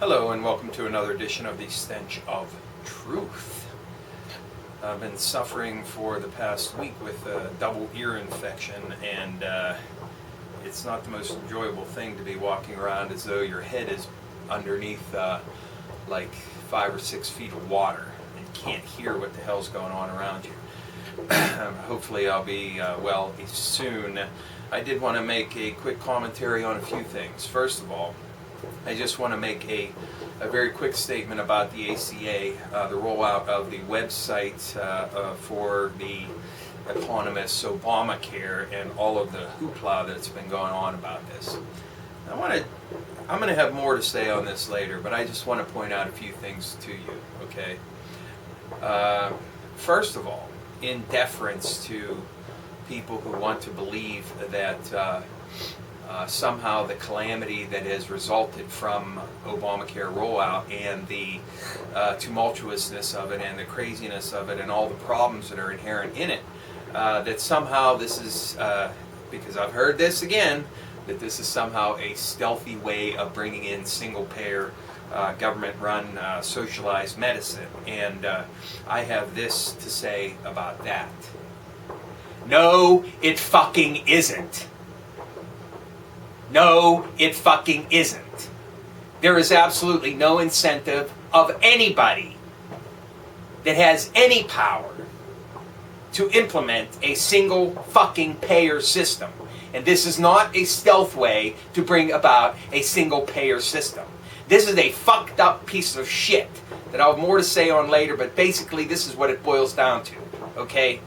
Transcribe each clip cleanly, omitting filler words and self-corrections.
Hello and welcome to another edition of the Stench of Truth. I've been suffering for the past week with a double ear infection, and it's not the most enjoyable thing to be walking around as though your head is underneath like 5 or 6 feet of water and can't hear what the hell's going on around you. Hopefully I'll be well soon. I did want to make a quick commentary on a few things. First of all, I just want to make a very quick statement about the ACA, the rollout of the website for the eponymous Obamacare and all of the hoopla that's been going on about this. I'm going to have more to say on this later, but I just want to point out a few things to you, okay? First of all, in deference to people who want to believe that somehow the calamity that has resulted from Obamacare rollout and the tumultuousness of it and the craziness of it and all the problems that are inherent in it, that somehow this is, because I've heard this again, that this is somehow a stealthy way of bringing in single-payer, government-run, socialized medicine. And I have this to say about that. No, it fucking isn't. No, it fucking isn't. There is absolutely no incentive of anybody that has any power to implement a single fucking payer system. And this is not a stealth way to bring about a single payer system. This is a fucked up piece of shit that I'll have more to say on later, but basically this is what it boils down to, okay?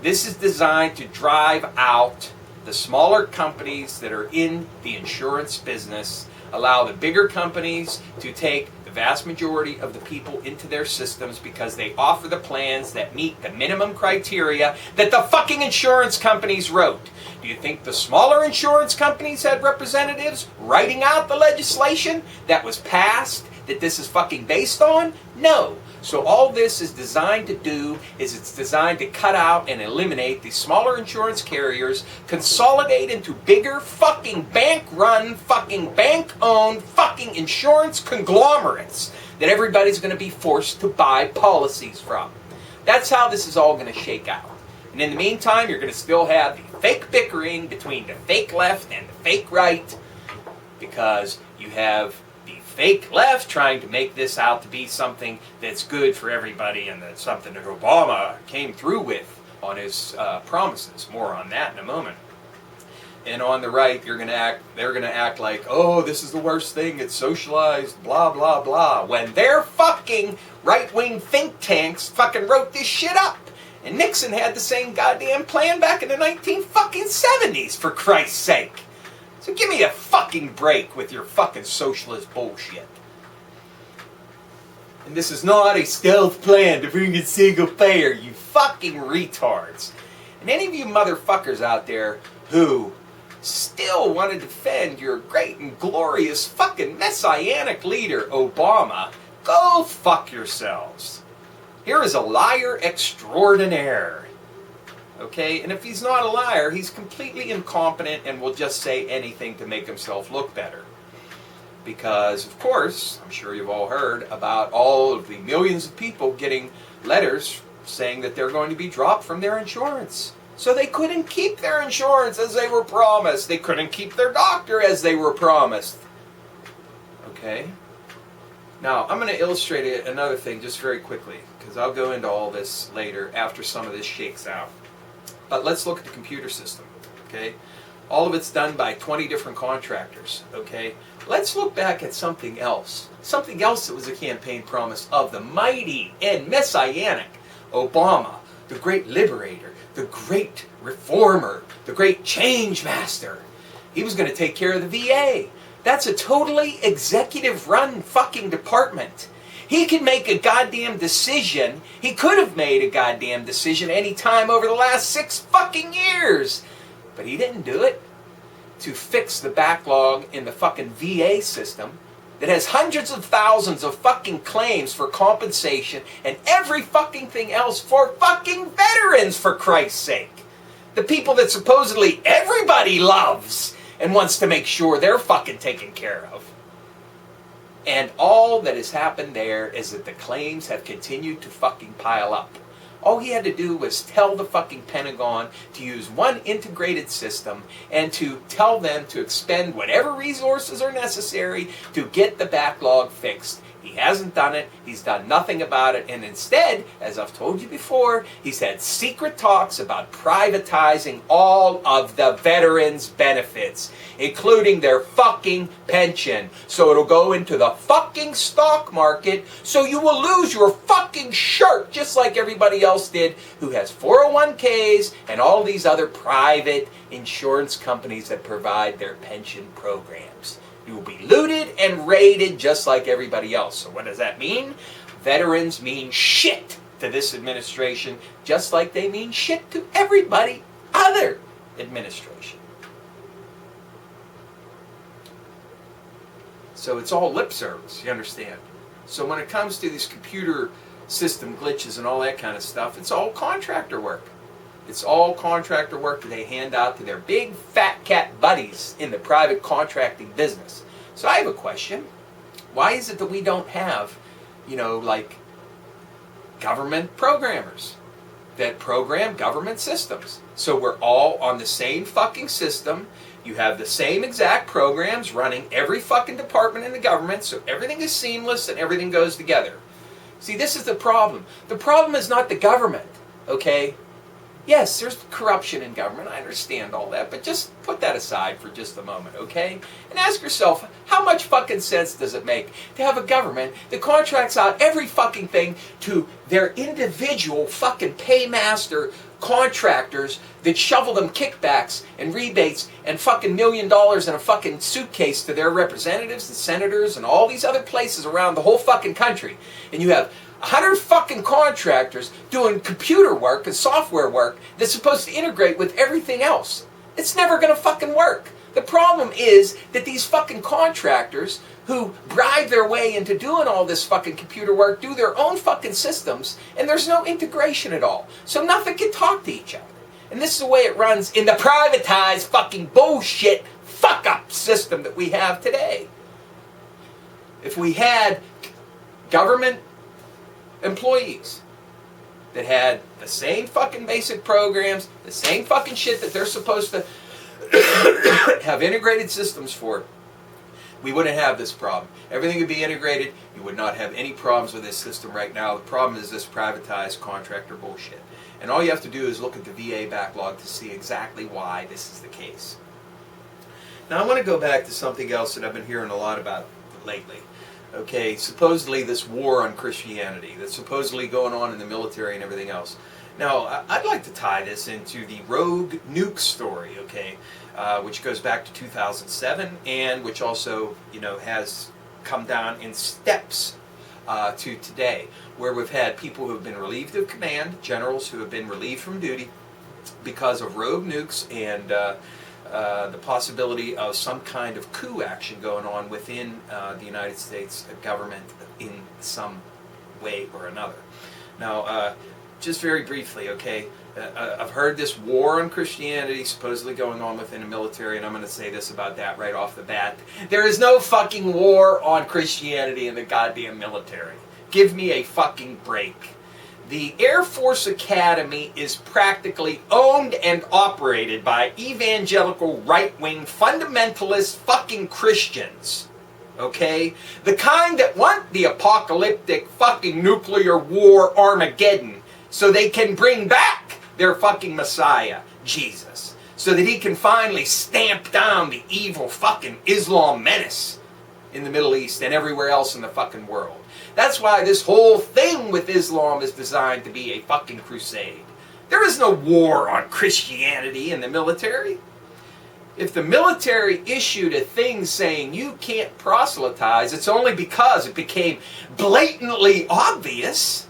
This is designed to drive out the smaller companies that are in the insurance business, allow the bigger companies to take the vast majority of the people into their systems because they offer the plans that meet the minimum criteria that the fucking insurance companies wrote. Do you think the smaller insurance companies had representatives writing out the legislation that was passed that this is fucking based on? No. So all this is designed to do is it's designed to cut out and eliminate the smaller insurance carriers, consolidate into bigger fucking bank-run, fucking bank-owned, fucking insurance conglomerates that everybody's going to be forced to buy policies from. That's how this is all going to shake out. And in the meantime, you're going to still have the fake bickering between the fake left and the fake right, because you have the fake left trying to make this out to be something that's good for everybody and that's something that Obama came through with on his promises. More on that in a moment. And on the right, they're going to act like, oh, this is the worst thing, it's socialized, blah, blah, blah, when their fucking right-wing think tanks fucking wrote this shit up. And Nixon had the same goddamn plan back in the 1970s, for Christ's sake. So give me a fucking break with your fucking socialist bullshit. And this is not a stealth plan to bring in single payer, you fucking retards. And any of you motherfuckers out there who still want to defend your great and glorious fucking messianic leader, Obama, go fuck yourselves. Here is a liar extraordinaire. Okay, and if he's not a liar, he's completely incompetent and will just say anything to make himself look better. Because, of course, I'm sure you've all heard about all of the millions of people getting letters saying that they're going to be dropped from their insurance. So they couldn't keep their insurance as they were promised. They couldn't keep their doctor as they were promised. Okay? Now, I'm going to illustrate another thing just very quickly, because I'll go into all this later after some of this shakes out. But let's look at the computer system, okay? All of it's done by 20 different contractors, okay? Let's look back at something else. Something else that was a campaign promise of the mighty and messianic Obama, the great liberator, the great reformer, the great change master. He was going to take care of the VA. That's a totally executive-run fucking department. He can make a goddamn decision. He could have made a goddamn decision any time over the last 6 fucking years. But he didn't do it to fix the backlog in the fucking VA system that has hundreds of thousands of fucking claims for compensation and every fucking thing else for fucking veterans, for Christ's sake. The people that supposedly everybody loves and wants to make sure they're fucking taken care of. And all that has happened there is that the claims have continued to fucking pile up. All he had to do was tell the fucking Pentagon to use one integrated system and to tell them to expend whatever resources are necessary to get the backlog fixed. He hasn't done it. He's done nothing about it. And instead, as I've told you before, he's had secret talks about privatizing all of the veterans' benefits, including their fucking pension. So it'll go into the fucking stock market, so you will lose your fucking shirt, just like everybody else did who has 401ks and all these other private insurance companies that provide their pension programs. You will be looted and raided just like everybody else. So what does that mean? Veterans mean shit to this administration, just like they mean shit to everybody other administration. So it's all lip service, you understand? So when it comes to these computer system glitches and all that kind of stuff, it's all contractor work. It's all contractor work that they hand out to their big fat cat buddies in the private contracting business. So I have a question. Why is it that we don't have, like government programmers that program government systems? So we're all on the same fucking system. You have the same exact programs running every fucking department in the government, so everything is seamless and everything goes together. See, this is the problem. The problem is not the government, okay? Yes, there's corruption in government, I understand all that, but just put that aside for just a moment, okay? And ask yourself, how much fucking sense does it make to have a government that contracts out every fucking thing to their individual fucking paymaster contractors that shovel them kickbacks and rebates and fucking $1 million in a fucking suitcase to their representatives and senators and all these other places around the whole fucking country? And you have 100 fucking contractors doing computer work and software work that's supposed to integrate with everything else. It's never gonna fucking work. The problem is that these fucking contractors who bribe their way into doing all this fucking computer work do their own fucking systems, and there's no integration at all. So nothing can talk to each other. And this is the way it runs in the privatized fucking bullshit fuck-up system that we have today. If we had government employees that had the same fucking basic programs, the same fucking shit that they're supposed to have integrated systems for, we wouldn't have this problem. Everything would be integrated. You would not have any problems with this system right now. The problem is this privatized contractor bullshit. And all you have to do is look at the VA backlog to see exactly why this is the case. Now I want to go back to something else that I've been hearing a lot about lately. Okay, supposedly this war on Christianity that's supposedly going on in the military and everything else. Now, I'd like to tie this into the rogue nuke story, okay, which goes back to 2007 and which also, has come down in steps to today, where we've had people who have been relieved of command, generals who have been relieved from duty because of rogue nukes and the possibility of some kind of coup action going on within the United States government in some way or another. Now, just very briefly, okay, I've heard this war on Christianity supposedly going on within the military, and I'm going to say this about that right off the bat. There is no fucking war on Christianity in the goddamn military. Give me a fucking break. The Air Force Academy is practically owned and operated by evangelical right-wing fundamentalist fucking Christians. Okay? The kind that want the apocalyptic fucking nuclear war Armageddon so they can bring back their fucking Messiah, Jesus, so that he can finally stamp down the evil fucking Islam menace in the Middle East and everywhere else in the fucking world. That's why this whole thing with Islam is designed to be a fucking crusade. There is no war on Christianity in the military. If the military issued a thing saying you can't proselytize, it's only because it became blatantly obvious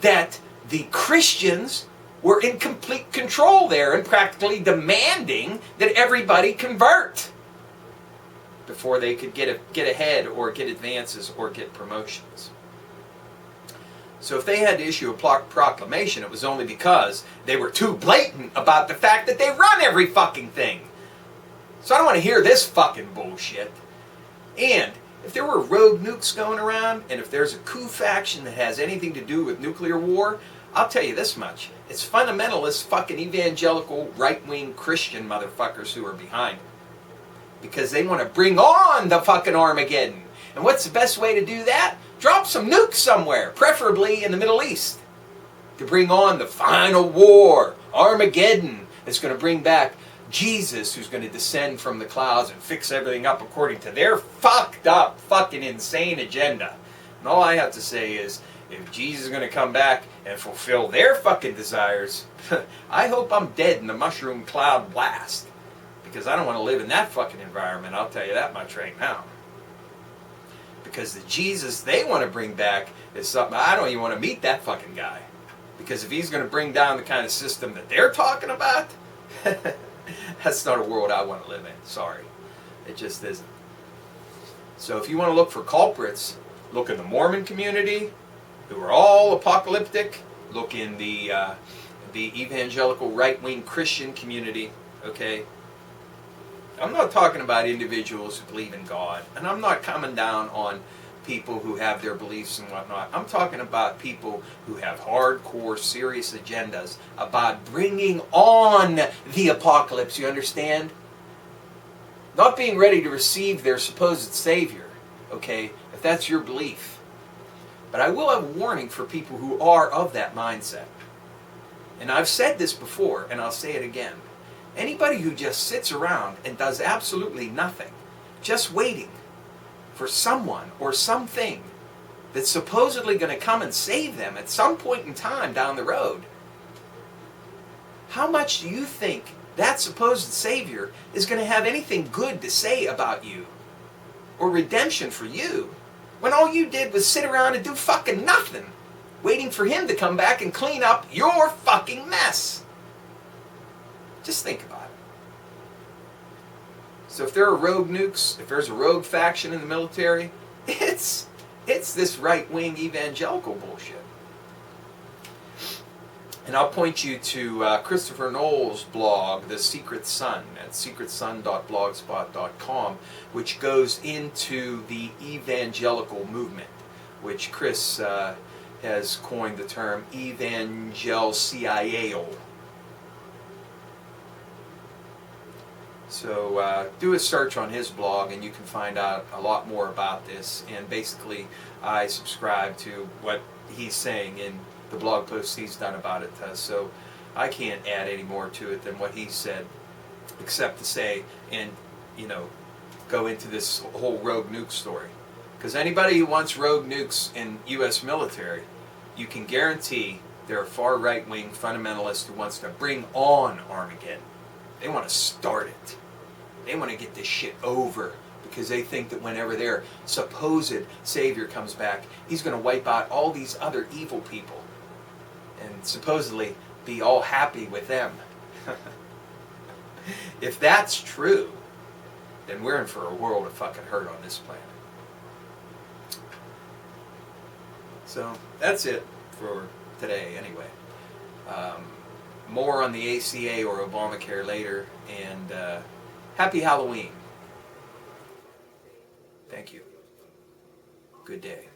that the Christians were in complete control there and practically demanding that everybody convert before they could get ahead or get advances or get promotions. So if they had to issue a proclamation, it was only because they were too blatant about the fact that they run every fucking thing. So I don't want to hear this fucking bullshit. And If there were rogue nukes going around, and if there's a coup faction that has anything to do with nuclear war, I'll tell you this much. It's fundamentalist fucking evangelical right-wing Christian motherfuckers who are behind it. Because they want to bring on the fucking Armageddon. And what's the best way to do that? Drop some nukes somewhere, preferably in the Middle East. To bring on the final war, Armageddon, that's going to bring back Jesus, who's going to descend from the clouds and fix everything up according to their fucked up, fucking insane agenda. And all I have to say is, if Jesus is going to come back and fulfill their fucking desires, I hope I'm dead in the mushroom cloud blast. Because I don't want to live in that fucking environment, I'll tell you that much right now. Because the Jesus they want to bring back is something, I don't even want to meet that fucking guy. Because if he's going to bring down the kind of system that they're talking about, that's not a world I want to live in. Sorry. It just isn't. So if you want to look for culprits, look in the Mormon community, who are all apocalyptic. Look in the evangelical right-wing Christian community. Okay? I'm not talking about individuals who believe in God. And I'm not coming down on people who have their beliefs and whatnot. I'm talking about people who have hardcore, serious agendas about bringing on the apocalypse, you understand? Not being ready to receive their supposed savior, okay, if that's your belief. But I will have a warning for people who are of that mindset. And I've said this before, and I'll say it again. Anybody who just sits around and does absolutely nothing, just waiting for someone or something that's supposedly going to come and save them at some point in time down the road, how much do you think that supposed savior is going to have anything good to say about you or redemption for you when all you did was sit around and do fucking nothing, waiting for him to come back and clean up your fucking mess? Just think about it. So if there are rogue nukes, if there's a rogue faction in the military, it's this right-wing evangelical bullshit. And I'll point you to Christopher Knowles' blog, The Secret Sun, at secretsun.blogspot.com, which goes into the evangelical movement, which Chris has coined the term evangeliCIAL. So do a search on his blog and you can find out a lot more about this. And basically I subscribe to what he's saying in the blog posts he's done about it. So I can't add any more to it than what he said, except to say, and go into this whole rogue nuke story. Because anybody who wants rogue nukes in U.S. military, you can guarantee there are far right-wing fundamentalists who wants to bring on Armageddon. They want to start it. They want to get this shit over because they think that whenever their supposed savior comes back, he's going to wipe out all these other evil people and supposedly be all happy with them. If that's true, then we're in for a world of fucking hurt on this planet. So that's it for today anyway. More on the ACA or Obamacare later, and happy Halloween. Thank you. Good day.